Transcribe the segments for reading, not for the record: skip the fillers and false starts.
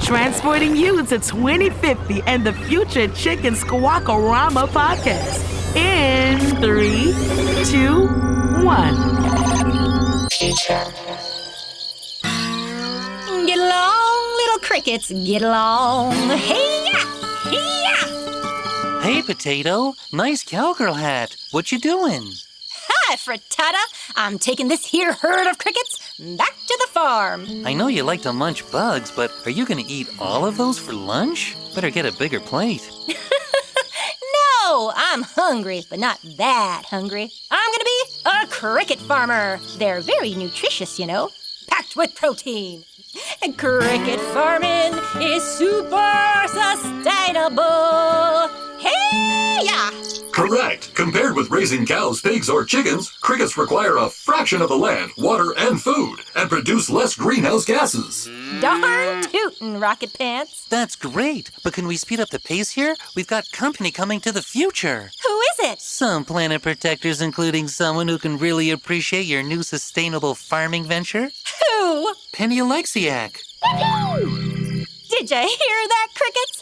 transporting you to 2050 and the future Chicken Squawk-a-rama podcast. In 3, 2, 1. Get along, little crickets, get along. Hey-ya! Hey-ya! Hey, Potato. Nice cowgirl hat. What you doing? Hi, Frittata. I'm taking this here herd of crickets back to the farm. I know you like to munch bugs, but are you going to eat all of those for lunch? Better get a bigger plate. No, I'm hungry, but not that hungry. I'm gonna be a cricket farmer. They're very nutritious, you know, packed with protein. And cricket farming is super sustainable. Hey-ya! Correct. Compared with raising cows, pigs, or chickens, crickets require a fraction of the land, water, and food, and produce less greenhouse gases. Darn tootin', Rocket Pants. That's great, but can we speed up the pace here? We've got company coming to the future. Who is it? Some planet protectors, including someone who can really appreciate your new sustainable farming venture. Who? Penny Oleksiak. Did you hear that, crickets?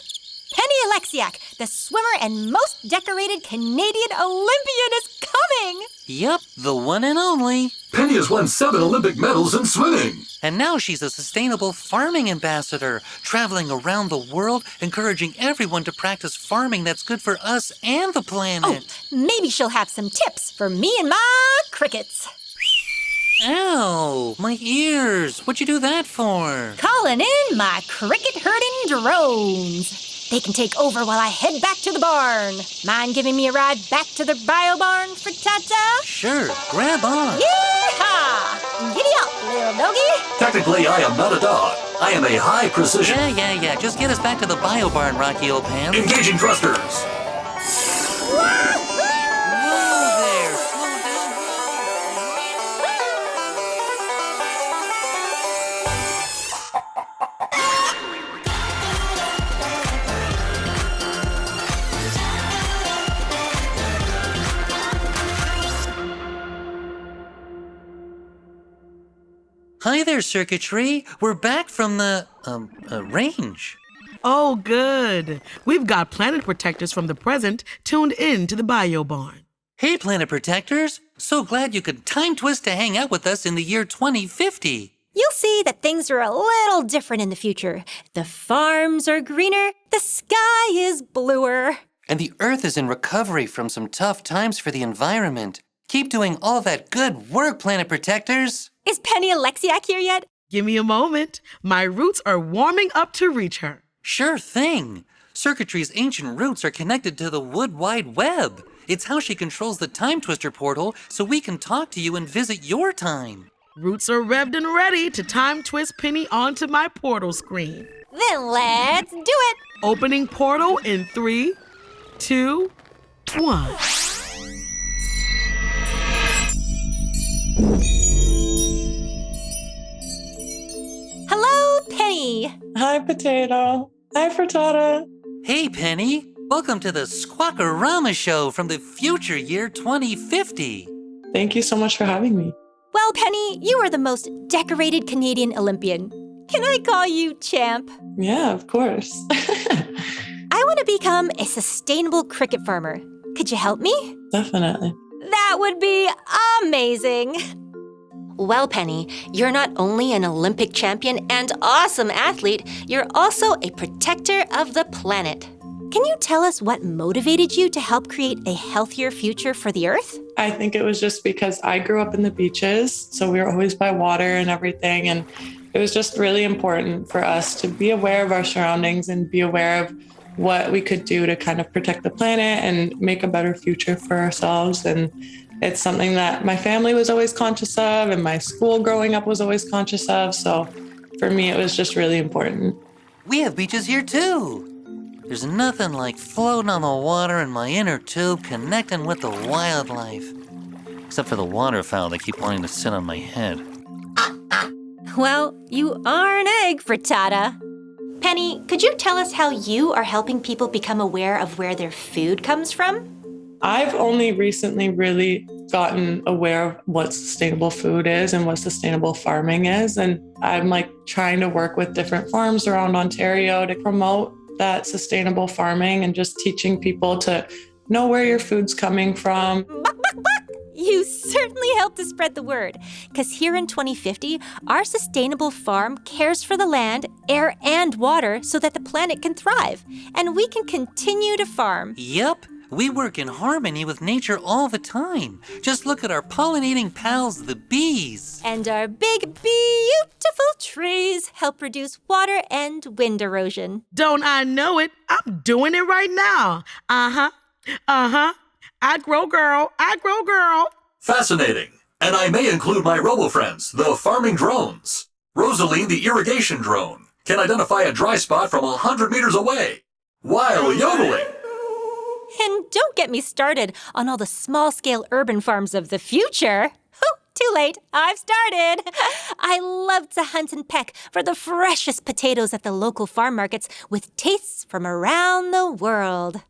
Penny Oleksiak, the swimmer and most decorated Canadian Olympian, is coming! Yep, the one and only. Penny has won 7 Olympic medals in swimming. And now she's a sustainable farming ambassador, traveling around the world, encouraging everyone to practice farming that's good for us and the planet. Oh, maybe she'll have some tips for me and my crickets. Ow, my ears. What'd you do that for? Calling in my cricket herding drones. They can take over while I head back to the barn. Mind giving me a ride back to the bio barn, Frittata? Sure, grab on. Yeehaw! Giddy up, little doggy. Technically, I am not a dog. I am a high precision. Yeah. Just get us back to the bio barn, Rocky old pants. Engaging thrusters. Whoa there, slow down. Hi there, circuitry. We're back from the, range. Oh, good. We've got planet protectors from the present tuned in to the bio barn. Hey, planet protectors. So glad you could time twist to hang out with us in the year 2050. You'll see that things are a little different in the future. The farms are greener, the sky is bluer. And the Earth is in recovery from some tough times for the environment. Keep doing all that good work, planet protectors. Is Penny Oleksiak here yet? Give me a moment. My roots are warming up to reach her. Sure thing. Circuitry's ancient roots are connected to the Wood Wide Web. It's how she controls the Time Twister portal so we can talk to you and visit your time. Roots are revved and ready to time twist Penny onto my portal screen. Then let's do it. Opening portal in 3, 2, 1. Hello, Penny. Hi, Potato. Hi, Frittata. Hey, Penny. Welcome to the Squawk-a-rama show from the future year 2050. Thank you so much for having me. Well, Penny, you are the most decorated Canadian Olympian. Can I call you champ? Yeah, of course. I want to become a sustainable cricket farmer. Could you help me? Definitely. That would be amazing. Well, Penny, you're not only an Olympic champion and awesome athlete, you're also a protector of the planet. Can you tell us what motivated you to help create a healthier future for the Earth? I think it was just because I grew up in the beaches, so we were always by water and everything, and it was just really important for us to be aware of our surroundings and be aware of what we could do to kind of protect the planet and make a better future for ourselves. And it's something that my family was always conscious of and my school growing up was always conscious of. So for me, it was just really important. We have beaches here too. There's nothing like floating on the water in my inner tube connecting with the wildlife. Except for the waterfowl that keep wanting to sit on my head. Well, you are an egg, Frittata. Penny, could you tell us how you are helping people become aware of where their food comes from? I've only recently really gotten aware of what sustainable food is and what sustainable farming is. And I'm like trying to work with different farms around Ontario to promote that sustainable farming and just teaching people to know where your food's coming from. You certainly helped to spread the word, because here in 2050, our sustainable farm cares for the land, air, and water so that the planet can thrive, and we can continue to farm. Yep, we work in harmony with nature all the time. Just look at our pollinating pals, the bees. And our big, beautiful trees help reduce water and wind erosion. Don't I know it? I'm doing it right now. I grow, girl. Fascinating. And I may include my robo-friends, the farming drones. Rosaline, the irrigation drone, can identify a dry spot from 100 meters away while yodeling. And don't get me started on all the small-scale urban farms of the future. Too late. I've started. I love to hunt and peck for the freshest potatoes at the local farm markets with tastes from around the world.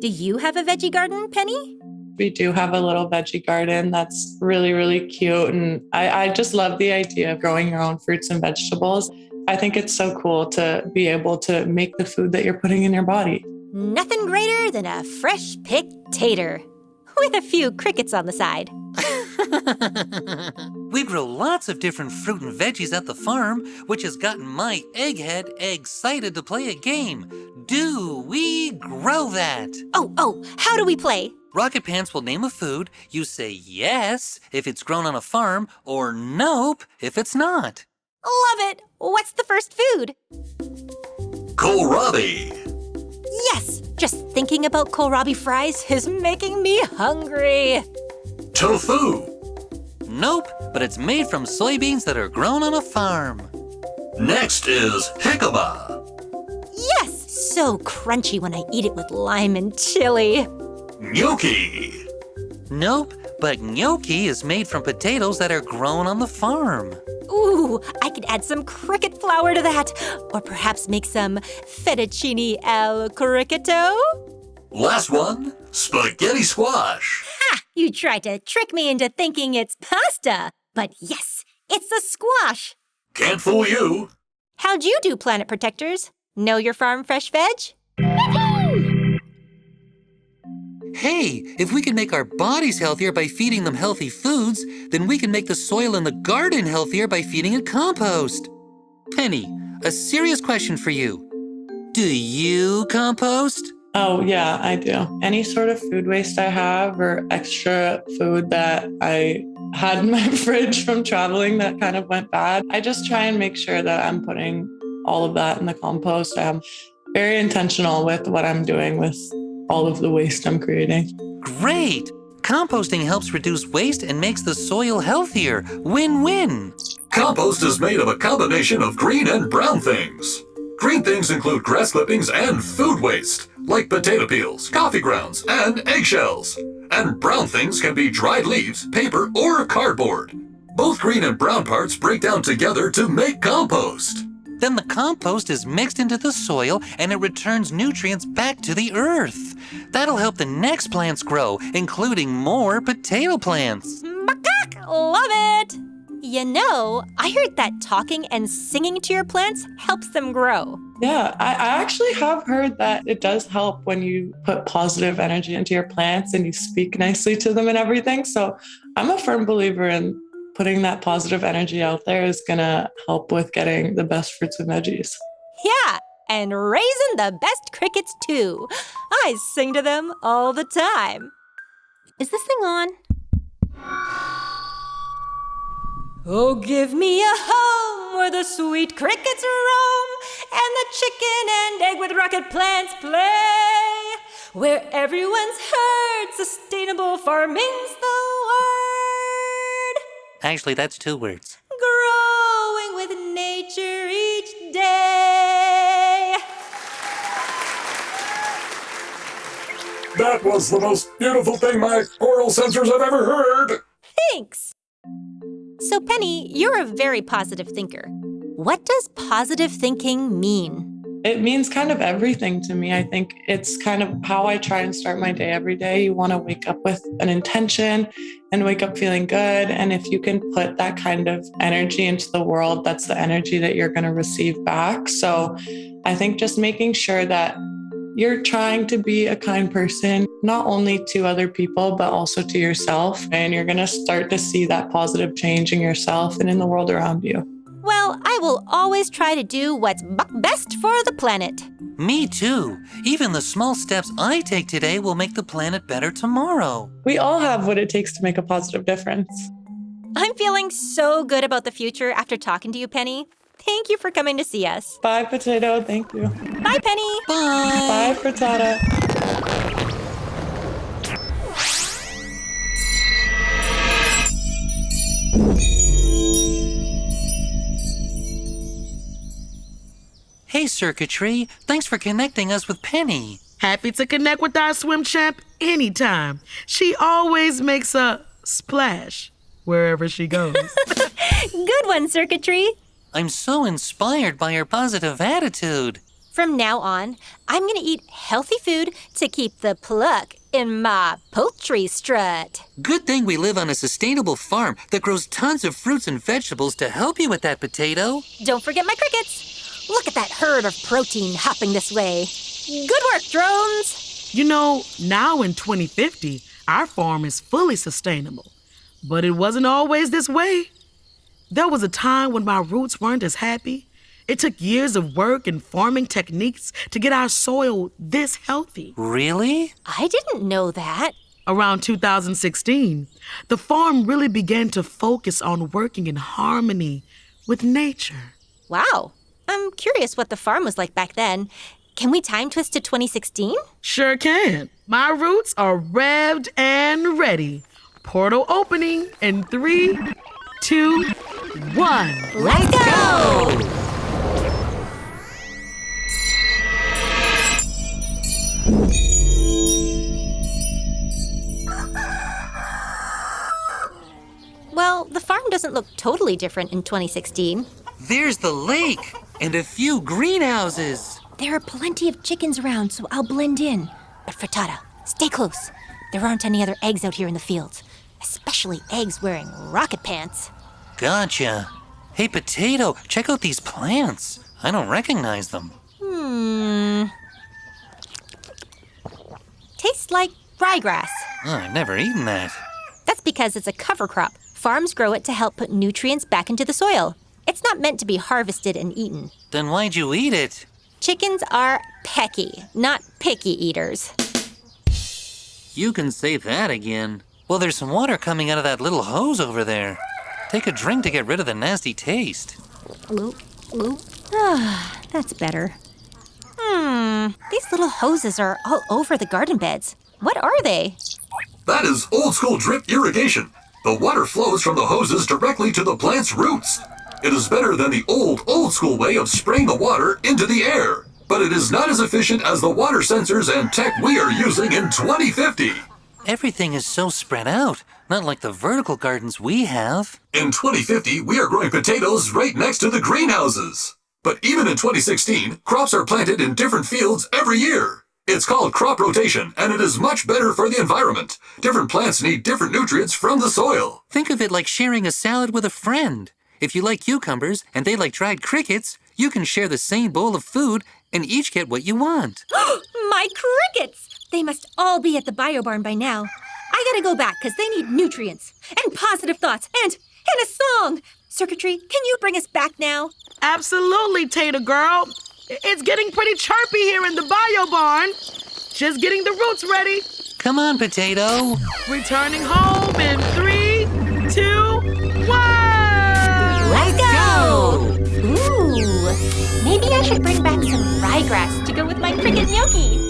Do you have a veggie garden, Penny? We do have a little veggie garden that's really, really cute. And I just love the idea of growing your own fruits and vegetables. I think it's so cool to be able to make the food that you're putting in your body. Nothing greater than a fresh picked tater, with a few crickets on the side. We grow lots of different fruit and veggies at the farm, which has gotten my egghead excited to play a game. Do we grow that? Oh, how do we play? Rocket Pants will name a food. You say yes if it's grown on a farm, or nope if it's not. Love it. What's the first food? Kohlrabi. Yes, just thinking about kohlrabi fries is making me hungry. Tofu. Nope, but it's made from soybeans that are grown on a farm. Next is jicama. Yes, so crunchy when I eat it with lime and chili. Gnocchi. Nope, but gnocchi is made from potatoes that are grown on the farm. Ooh, I could add some cricket flour to that. Or perhaps make some fettuccine al criceto. Last one, spaghetti squash. Ha! You tried to trick me into thinking it's pasta. But yes, it's a squash. Can't fool you. How'd you do, Planet Protectors? Know your farm fresh veg? Hey, if we can make our bodies healthier by feeding them healthy foods, then we can make the soil in the garden healthier by feeding it compost. Penny, a serious question for you. Do you compost? Oh, yeah, I do. Any sort of food waste I have or extra food that I had in my fridge from traveling that kind of went bad, I just try and make sure that I'm putting all of that in the compost. I'm very intentional with what I'm doing with all of the waste I'm creating. Great! Composting helps reduce waste and makes the soil healthier. Win-win! Compost is made of a combination of green and brown things. Green things include grass clippings and food waste, like potato peels, coffee grounds, and eggshells. And brown things can be dried leaves, paper, or cardboard. Both green and brown parts break down together to make compost. Then the compost is mixed into the soil and it returns nutrients back to the earth. That'll help the next plants grow, including more potato plants. Love it! You know, I heard that talking and singing to your plants helps them grow. Yeah, I actually have heard that it does help when you put positive energy into your plants and you speak nicely to them and everything. So I'm a firm believer in putting that positive energy out there is going to help with getting the best fruits and veggies. Yeah, and raising the best crickets too. I sing to them all the time. Is this thing on? Oh, give me a home where the sweet crickets roam and the chicken and egg with rocket plants play, where everyone's heard sustainable farming's the word. Actually, that's 2 words. Growing with nature each day. That was the most beautiful thing my oral sensors have ever heard. Thanks. So, Penny, you're a very positive thinker. What does positive thinking mean? It means kind of everything to me. I think it's kind of how I try and start my day every day. You want to wake up with an intention and wake up feeling good. And if you can put that kind of energy into the world, that's the energy that you're going to receive back. So I think just making sure that you're trying to be a kind person, not only to other people, but also to yourself. And you're going to start to see that positive change in yourself and in the world around you. Well, I will always try to do what's best for the planet. Me too. Even the small steps I take today will make the planet better tomorrow. We all have what it takes to make a positive difference. I'm feeling so good about the future after talking to you, Penny. Thank you for coming to see us. Bye, Potato. Thank you. Bye, Penny. Bye. Bye, Frittata. Hey, Circuitry. Thanks for connecting us with Penny. Happy to connect with our swim champ anytime. She always makes a splash wherever she goes. Good one, Circuitry. I'm so inspired by her positive attitude. From now on, I'm going to eat healthy food to keep the pluck in my poultry strut. Good thing we live on a sustainable farm that grows tons of fruits and vegetables to help you with that, Potato. Don't forget my crickets. Look at that herd of protein hopping this way. Good work, drones. You know, now in 2050, our farm is fully sustainable. But it wasn't always this way. There was a time when my roots weren't as happy. It took years of work and farming techniques to get our soil this healthy. Really? I didn't know that. Around 2016, the farm really began to focus on working in harmony with nature. Wow. I'm curious what the farm was like back then. Can we time twist to 2016? Sure can. My roots are revved and ready. Portal opening in 3, 2, 1. Let's go! Well, the farm doesn't look totally different in 2016. There's the lake and a few greenhouses. There are plenty of chickens around, so I'll blend in. But Frittata, stay close. There aren't any other eggs out here in the fields, especially eggs wearing rocket pants. Gotcha. Hey, Potato, check out these plants. I don't recognize them. Tastes like ryegrass. Oh, I've never eaten that. That's because it's a cover crop. Farms grow it to help put nutrients back into the soil. It's not meant to be harvested and eaten. Then why'd you eat it? Chickens are pecky, not picky eaters. You can say that again. Well, there's some water coming out of that little hose over there. Take a drink to get rid of the nasty taste. Loop, loop. Ah, that's better. These little hoses are all over the garden beds. What are they? That is old school drip irrigation. The water flows from the hoses directly to the plant's roots. It is better than the old school way of spraying the water into the air. But it is not as efficient as the water sensors and tech we are using in 2050. Everything is so spread out, not like the vertical gardens we have. In 2050, we are growing potatoes right next to the greenhouses. But even in 2016, crops are planted in different fields every year. It's called crop rotation, and it is much better for the environment. Different plants need different nutrients from the soil. Think of it like sharing a salad with a friend. If you like cucumbers and they like dried crickets, you can share the same bowl of food and each get what you want. My crickets! They must all be at the bio barn by now. I gotta go back because they need nutrients and positive thoughts and a song. Circuitry, can you bring us back now? Absolutely, Tater Girl. It's getting pretty chirpy here in the bio barn. Just getting the roots ready. Come on, Potato. Returning home in 3, 2, 1. Let's go! Ooh, maybe I should bring back some ryegrass to go with my cricket gnocchi.